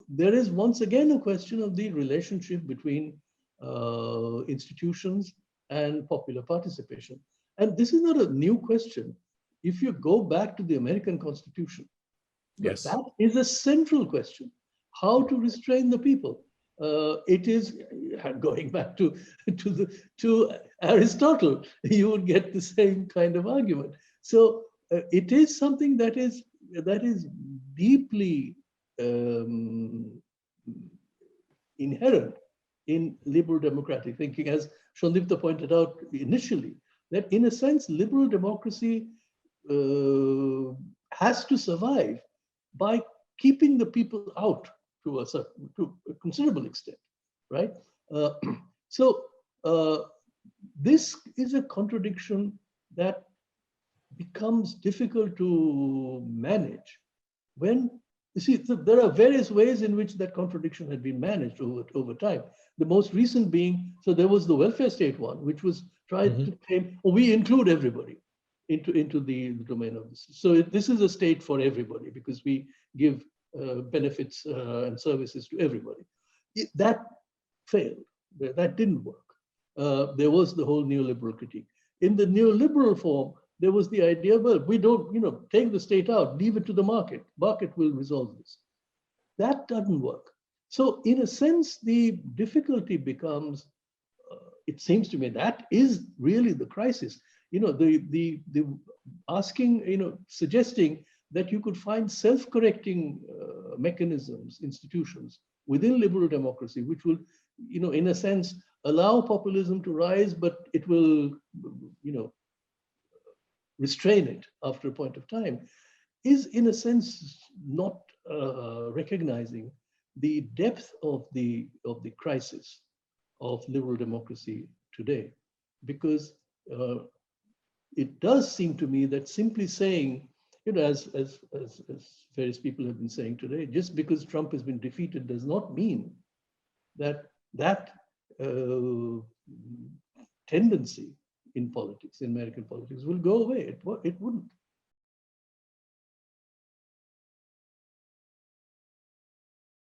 there is once again a question of the relationship between institutions and popular participation. And this is not a new question. If you go back to the American Constitution, Yes. that is a central question: how to restrain the people. It is going back to Aristotle. You would get the same kind of argument. So it is something that is deeply inherent in liberal democratic thinking, as Sandipto pointed out initially, that in a sense liberal democracy has to survive by keeping the people out to a considerable extent, right? Uh, so this is a contradiction that becomes difficult to manage when you see there are various ways in which that contradiction had been managed over time. The most recent being, so there was the welfare state one, which was tried to claim, oh, we include everybody into the domain of this. So this is a state for everybody because we give benefits and services to everybody. That failed. That didn't work. There was the whole neoliberal critique. In the neoliberal form, there was the idea, well, we don't, take the state out, leave it to the market. Market will resolve this. That doesn't work. So in a sense, the difficulty becomes, it seems to me, that is really the crisis. The asking, suggesting that you could find self-correcting mechanisms, institutions within liberal democracy, which will, in a sense, allow populism to rise, but it will, restrain it after a point of time, is in a sense not recognizing the depth of the crisis of liberal democracy today, because it does seem to me that simply saying, as various people have been saying today, just because Trump has been defeated does not mean that tendency in politics, in American politics, will go away. It wouldn't.